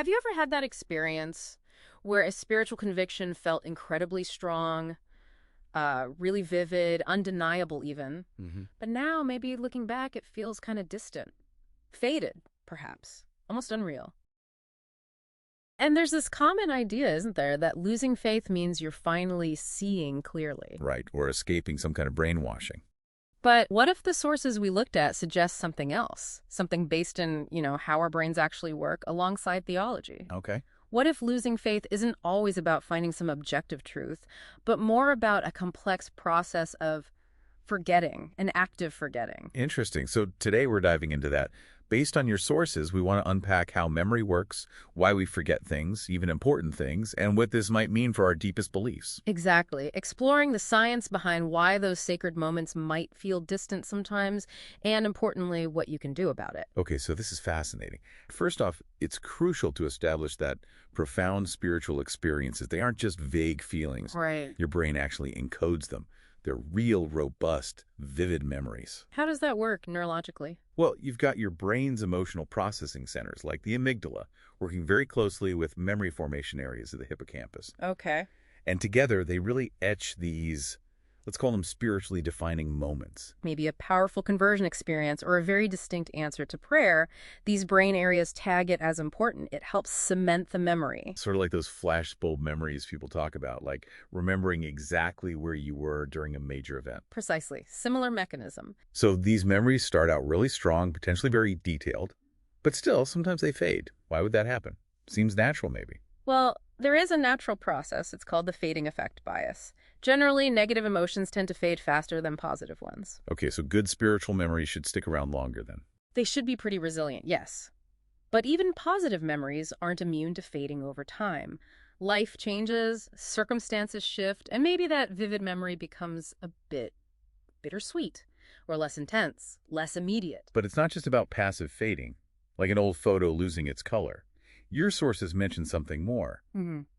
Have you ever had that experience where a spiritual conviction felt incredibly strong, really vivid, undeniable even, Hmm. but now maybe looking back it feels kind of distant, faded, perhaps, almost unreal? And there's this common idea, isn't there, that losing faith means you're finally seeing clearly. Right, or escaping some kind of brainwashing. But what if the sources we looked at suggest something else? Something based in, how our brains actually work alongside theology? Okay. What if losing faith isn't always about finding some objective truth, but more about a complex process of forgetting, an active forgetting? Interesting. So today we're diving into that. Based on your sources, we want to unpack how memory works, why we forget things, even important things, and what this might mean for our deepest beliefs. Exactly. Exploring the science behind why those sacred moments might feel distant sometimes, and importantly, what you can do about it. Okay, so this is fascinating. First off, it's crucial to establish that profound spiritual experiences, they aren't just vague feelings. Right. Your brain actually encodes them. They're real, robust, vivid memories. How does that work neurologically? Well, you've got your brain's emotional processing centers, like the amygdala, working very closely with memory formation areas of the hippocampus. Okay. And together, they really etch these, let's call them spiritually defining moments. Maybe a powerful conversion experience or a very distinct answer to prayer, these brain areas tag it as important. It helps cement the memory. Sort of like those flashbulb memories people talk about, like remembering exactly where you were during a major event. Precisely. Similar mechanism. So these memories start out really strong, potentially very detailed, but still, sometimes they fade. Why would that happen? Seems natural, maybe. Well, there is a natural process. It's called the fading effect bias. Generally, negative emotions tend to fade faster than positive ones. Okay, so good spiritual memories should stick around longer then. They should be pretty resilient, yes. But even positive memories aren't immune to fading over time. Life changes, circumstances shift, and maybe that vivid memory becomes a bit bittersweet or less intense, less immediate. But it's not just about passive fading, like an old photo losing its color. Your sources mention something more.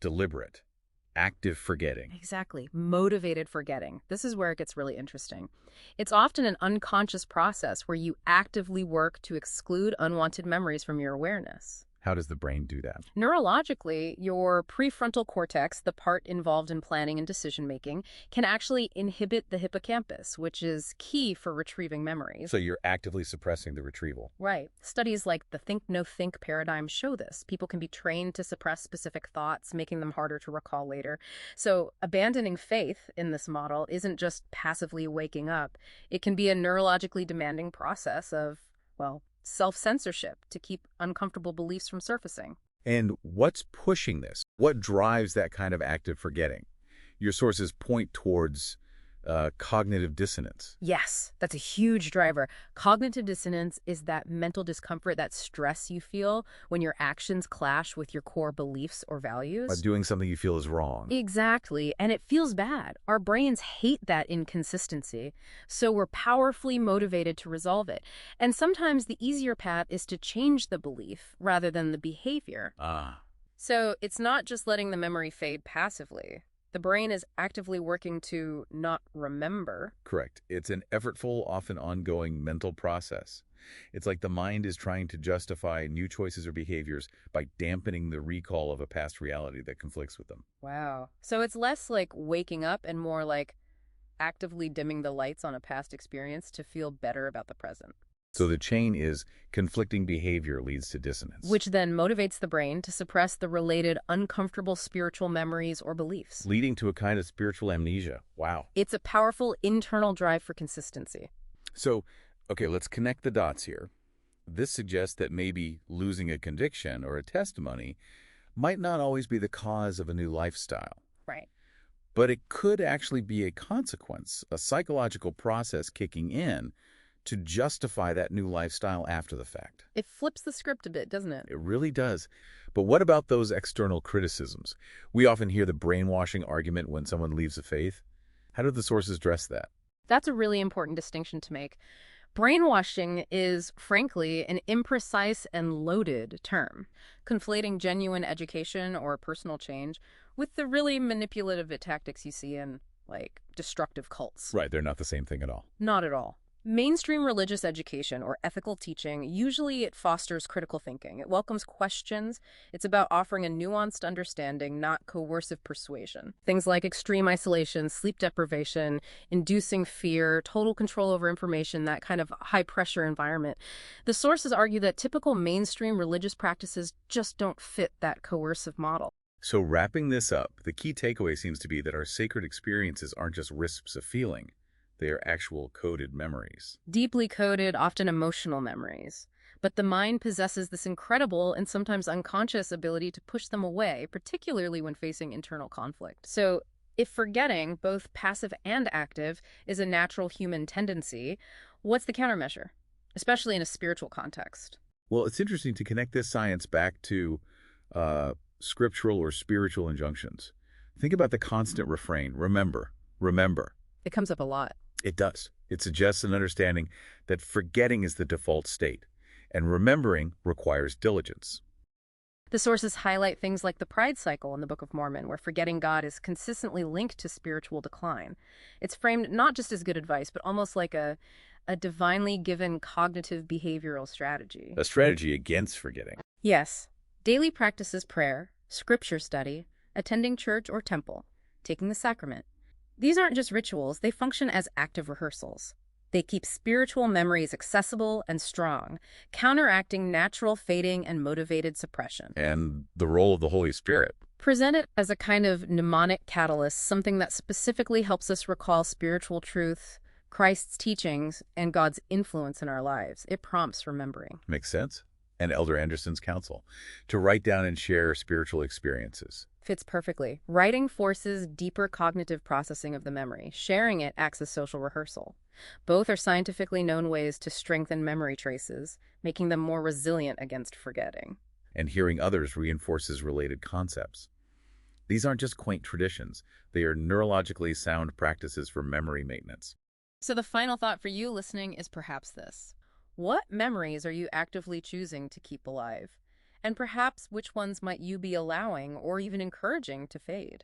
Deliberate, active forgetting. Exactly. Motivated forgetting. This is where it gets really interesting. It's often an unconscious process where you actively work to exclude unwanted memories from your awareness. How does the brain do that? Neurologically, your prefrontal cortex, the part involved in planning and decision-making, can actually inhibit the hippocampus, which is key for retrieving memories. So you're actively suppressing the retrieval. Right. Studies like the think-no-think paradigm show this. People can be trained to suppress specific thoughts, making them harder to recall later. So abandoning faith in this model isn't just passively waking up. It can be a neurologically demanding process of, well, self-censorship to keep uncomfortable beliefs from surfacing. And what's pushing this? What drives that kind of active forgetting? Your sources point towards cognitive dissonance. Yes, that's a huge driver. Cognitive dissonance is that mental discomfort, that stress you feel when your actions clash with your core beliefs or values. By doing something you feel is wrong. Exactly, and it feels bad. Our brains hate that inconsistency, so we're powerfully motivated to resolve it. And sometimes the easier path is to change the belief rather than the behavior. So it's not just letting the memory fade passively. The brain is actively working to not remember. Correct. It's an effortful, often ongoing mental process. It's like the mind is trying to justify new choices or behaviors by dampening the recall of a past reality that conflicts with them. Wow. So it's less like waking up and more like actively dimming the lights on a past experience to feel better about the present. So the chain is conflicting behavior leads to dissonance. Which then motivates the brain to suppress the related uncomfortable spiritual memories or beliefs. Leading to a kind of spiritual amnesia. Wow. It's a powerful internal drive for consistency. So, okay, let's connect the dots here. This suggests that maybe losing a conviction or a testimony might not always be the cause of a new lifestyle. Right. But it could actually be a consequence, a psychological process kicking in to justify that new lifestyle after the fact. It flips the script a bit, doesn't it? It really does. But what about those external criticisms? We often hear the brainwashing argument when someone leaves the faith. How do the sources address that? That's a really important distinction to make. Brainwashing is, frankly, an imprecise and loaded term, conflating genuine education or personal change with the really manipulative tactics you see in, like, destructive cults. Right, they're not the same thing at all. Not at all. Mainstream religious education or ethical teaching, usually it fosters critical thinking. It welcomes questions. It's about offering a nuanced understanding, not coercive persuasion. Things like extreme isolation, sleep deprivation, inducing fear, total control over information, that kind of high-pressure environment. The sources argue that typical mainstream religious practices just don't fit that coercive model. So wrapping this up, the key takeaway seems to be that our sacred experiences aren't just wisps of feeling. They are actual coded memories. Deeply coded, often emotional memories. But the mind possesses this incredible and sometimes unconscious ability to push them away, particularly when facing internal conflict. So, if forgetting, both passive and active, is a natural human tendency, what's the countermeasure? Especially in a spiritual context. Well, it's interesting to connect this science back to scriptural or spiritual injunctions. Think about the constant refrain, remember, remember. It comes up a lot. It does. It suggests an understanding that forgetting is the default state, and remembering requires diligence. The sources highlight things like the pride cycle in the Book of Mormon, where forgetting God is consistently linked to spiritual decline. It's framed not just as good advice, but almost like a divinely given cognitive behavioral strategy. A strategy against forgetting. Yes, daily practices prayer, scripture study, attending church or temple, taking the sacrament. These aren't just rituals, they function as active rehearsals. They keep spiritual memories accessible and strong, counteracting natural fading and motivated suppression. And the role of the Holy Spirit. Present it as a kind of mnemonic catalyst, something that specifically helps us recall spiritual truth, Christ's teachings, and God's influence in our lives. It prompts remembering. Makes sense? And Elder Anderson's counsel, to write down and share spiritual experiences. Fits perfectly. Writing forces deeper cognitive processing of the memory. Sharing it acts as social rehearsal. Both are scientifically known ways to strengthen memory traces, making them more resilient against forgetting. And hearing others reinforces related concepts. These aren't just quaint traditions. They are neurologically sound practices for memory maintenance. So the final thought for you listening is perhaps this. What memories are you actively choosing to keep alive? And perhaps which ones might you be allowing or even encouraging to fade?